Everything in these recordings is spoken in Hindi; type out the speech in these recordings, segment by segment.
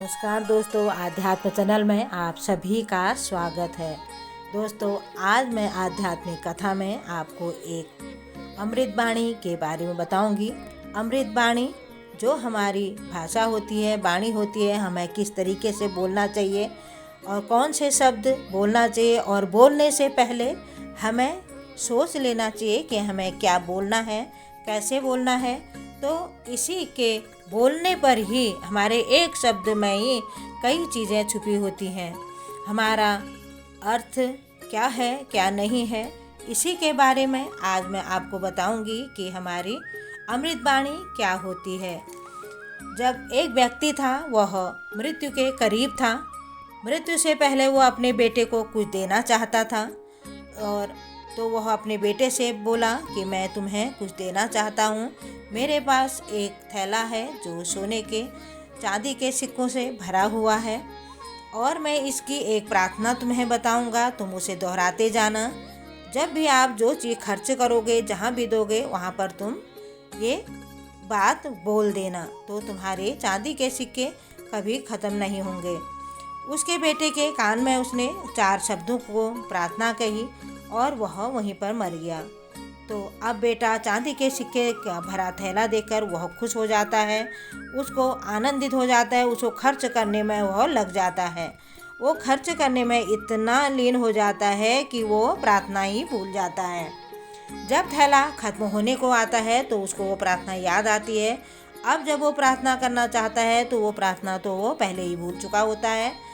नमस्कार दोस्तों, आध्यात्म चैनल में आप सभी का स्वागत है। दोस्तों, आज मैं आध्यात्मिक कथा में आपको एक अमृतवाणी के बारे में बताऊंगी। अमृतवाणी जो हमारी भाषा होती है, वाणी होती है, हमें किस तरीके से बोलना चाहिए और कौन से शब्द बोलना चाहिए, और बोलने से पहले हमें सोच लेना चाहिए कि हमें क्या बोलना है, कैसे बोलना है। तो इसी के बोलने पर ही हमारे एक शब्द में ही कई चीज़ें छुपी होती हैं। हमारा अर्थ क्या है, क्या नहीं है, इसी के बारे में आज मैं आपको बताऊंगी कि हमारी अमृतवाणी क्या होती है। जब एक व्यक्ति था, वह मृत्यु के करीब था। मृत्यु से पहले वो अपने बेटे को कुछ देना चाहता था, और तो वह अपने बेटे से बोला कि मैं तुम्हें कुछ देना चाहता हूँ। मेरे पास एक थैला है जो सोने के चांदी के सिक्कों से भरा हुआ है, और मैं इसकी एक प्रार्थना तुम्हें बताऊंगा, तुम उसे दोहराते जाना। जब भी आप जो चीज़ खर्च करोगे, जहाँ भी दोगे, वहाँ पर तुम ये बात बोल देना, तो तुम्हारे चांदी के सिक्के कभी ख़त्म नहीं होंगे। उसके बेटे के कान में उसने 4 शब्दों को प्रार्थना कही और वह वहीं पर मर गया। तो अब बेटा चांदी के सिक्के का भरा थैला देखकर वह खुश हो जाता है, उसको आनंदित हो जाता है, उसको खर्च करने में वह लग जाता है। वो खर्च करने में इतना लीन हो जाता है कि वो प्रार्थना ही भूल जाता है। जब थैला खत्म होने को आता है तो उसको वो प्रार्थना याद आती है। अब जब वो प्रार्थना करना चाहता है तो वो प्रार्थना तो वो पहले ही भूल चुका होता है।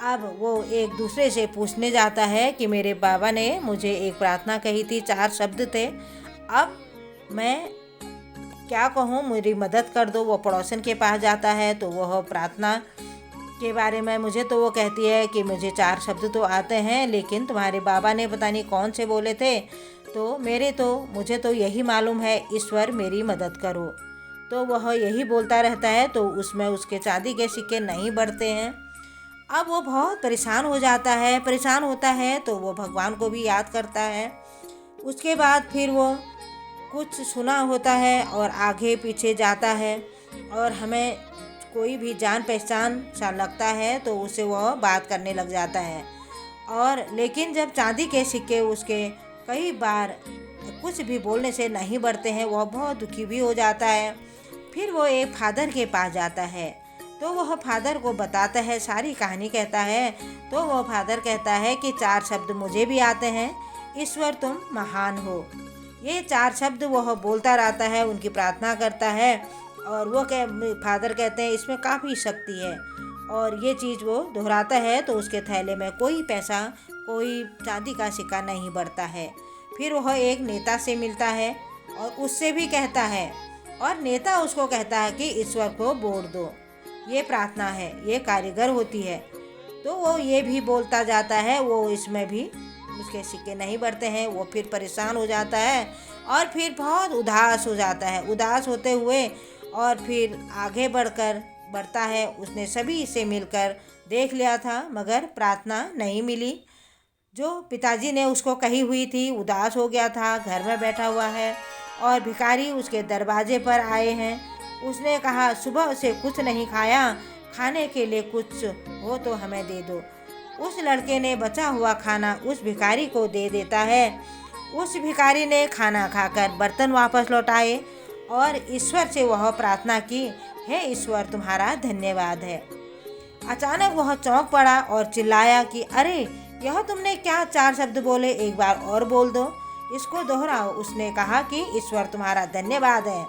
अब वो एक दूसरे से पूछने जाता है कि मेरे बाबा ने मुझे एक प्रार्थना कही थी, 4 शब्द थे, अब मैं क्या कहूँ, मेरी मदद कर दो। वो पड़ोसन के पास जाता है तो वह प्रार्थना के बारे में तो वो कहती है कि मुझे 4 शब्द तो आते हैं, लेकिन तुम्हारे बाबा ने पता नहीं कौन से बोले थे, तो मुझे तो यही मालूम है, ईश्वर मेरी मदद करो। तो वह यही बोलता रहता है। तो उसमें उसके चांदी के सिक्के नहीं बढ़ते हैं। अब वो बहुत परेशान हो जाता है। परेशान होता है तो वो भगवान को भी याद करता है। उसके बाद फिर वो कुछ सुना होता है और आगे पीछे जाता है, और हमें कोई भी जान पहचान सा लगता है तो उससे वह बात करने लग जाता है। और लेकिन जब चांदी के सिक्के उसके कई बार कुछ भी बोलने से नहीं बढ़ते हैं, वह बहुत दुखी भी हो जाता है। फिर वो एक फादर के पास जाता है, तो वह फादर को बताता है, सारी कहानी कहता है। तो वह फादर कहता है कि 4 शब्द मुझे भी आते हैं, ईश्वर तुम महान हो। ये 4 शब्द वह बोलता रहता है, उनकी प्रार्थना करता है, और वो फादर कहते हैं इसमें काफ़ी शक्ति है। और ये चीज़ वो दोहराता है तो उसके थैले में कोई पैसा, कोई चांदी का सिक्का नहीं बढ़ता है। फिर वह एक नेता से मिलता है और उससे भी कहता है, और नेता उसको कहता है कि ईश्वर को बोल दो, ये प्रार्थना है, ये कारीगर होती है। तो वो ये भी बोलता जाता है, वो इसमें भी उसके सिक्के नहीं बढ़ते हैं। वो फिर परेशान हो जाता है और फिर बहुत उदास हो जाता है। उदास होते हुए और फिर आगे बढ़ता है। उसने सभी से मिलकर देख लिया था, मगर प्रार्थना नहीं मिली जो पिताजी ने उसको कही हुई थी। उदास हो गया था, घर में बैठा हुआ है, और भिखारी उसके दरवाजे पर आए हैं। उसने कहा, सुबह से कुछ नहीं खाया, खाने के लिए कुछ हो तो हमें दे दो। उस लड़के ने बचा हुआ खाना उस भिखारी को दे देता है। उस भिखारी ने खाना खाकर बर्तन वापस लौटाए और ईश्वर से वह प्रार्थना की, हे ईश्वर तुम्हारा धन्यवाद है। अचानक वह चौंक पड़ा और चिल्लाया कि अरे, यह तुमने क्या 4 शब्द बोले, एक बार और बोल दो, इसको दोहराओ। उसने कहा कि ईश्वर तुम्हारा धन्यवाद है,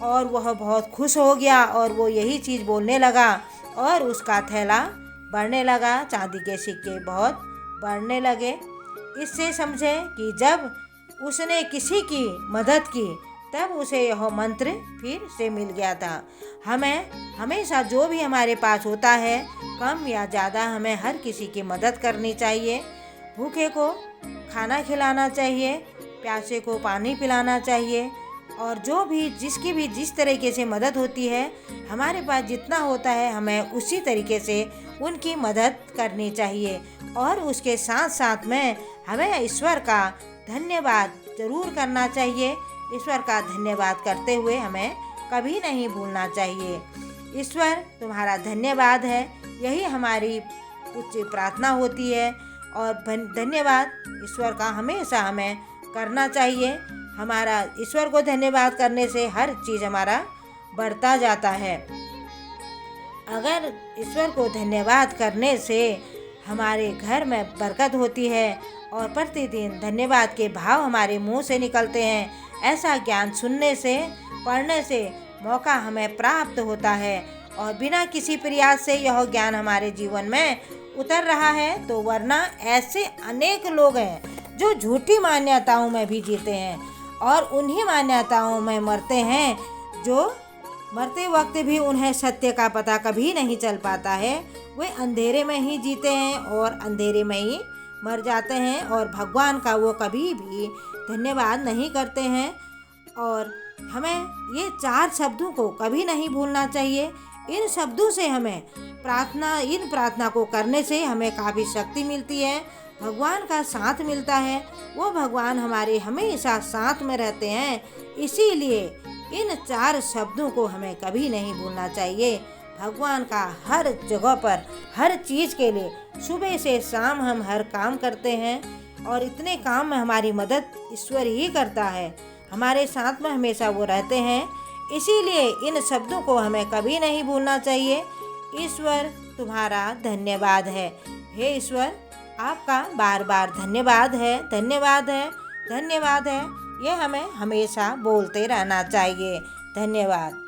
और वह बहुत खुश हो गया और वो यही चीज़ बोलने लगा, और उसका थैला बढ़ने लगा, चांदी के सिक्के बहुत बढ़ने लगे। इससे समझे कि जब उसने किसी की मदद की तब उसे यह मंत्र फिर से मिल गया था। हमें हमेशा जो भी हमारे पास होता है, कम या ज़्यादा, हमें हर किसी की मदद करनी चाहिए। भूखे को खाना खिलाना चाहिए, प्यासे को पानी पिलाना चाहिए, और जो भी जिसकी भी जिस तरीके से मदद होती है, हमारे पास जितना होता है हमें उसी तरीके से उनकी मदद करनी चाहिए। और उसके साथ साथ में हमें ईश्वर का धन्यवाद ज़रूर करना चाहिए। ईश्वर का धन्यवाद करते हुए हमें कभी नहीं भूलना चाहिए। ईश्वर तुम्हारा धन्यवाद है, यही हमारी उच्च प्रार्थना होती है। और धन्यवाद ईश्वर का हमेशा हमें करना चाहिए। हमारा ईश्वर को धन्यवाद करने से हर चीज़ हमारा बढ़ता जाता है। अगर ईश्वर को धन्यवाद करने से हमारे घर में बरकत होती है और प्रतिदिन धन्यवाद के भाव हमारे मुंह से निकलते हैं। ऐसा ज्ञान सुनने से, पढ़ने से मौका हमें प्राप्त होता है और बिना किसी प्रयास से यह ज्ञान हमारे जीवन में उतर रहा है। तो वरना ऐसे अनेक लोग हैं जो झूठी मान्यताओं में भी जीते हैं और उन्हीं मान्यताओं में मरते हैं, जो मरते वक्त भी उन्हें सत्य का पता कभी नहीं चल पाता है। वे अंधेरे में ही जीते हैं और अंधेरे में ही मर जाते हैं और भगवान का वो कभी भी धन्यवाद नहीं करते हैं। और हमें ये 4 शब्दों को कभी नहीं भूलना चाहिए। इन शब्दों से हमें इन प्रार्थना को करने से हमें काफ़ी शक्ति मिलती है, भगवान का साथ मिलता है। वो भगवान हमारे हमेशा साथ में रहते हैं। इसीलिए इन 4 शब्दों को हमें कभी नहीं भूलना चाहिए। भगवान का हर जगह पर, हर चीज़ के लिए सुबह से शाम हम हर काम करते हैं और इतने काम में हमारी मदद ईश्वर ही करता है। हमारे साथ में हमेशा वो रहते हैं। इसीलिए इन शब्दों को हमें कभी नहीं भूलना चाहिए। ईश्वर तुम्हारा धन्यवाद है। हे ईश्वर, आपका बार बार धन्यवाद है, धन्यवाद है, धन्यवाद है। ये हमें हमेशा बोलते रहना चाहिए। धन्यवाद।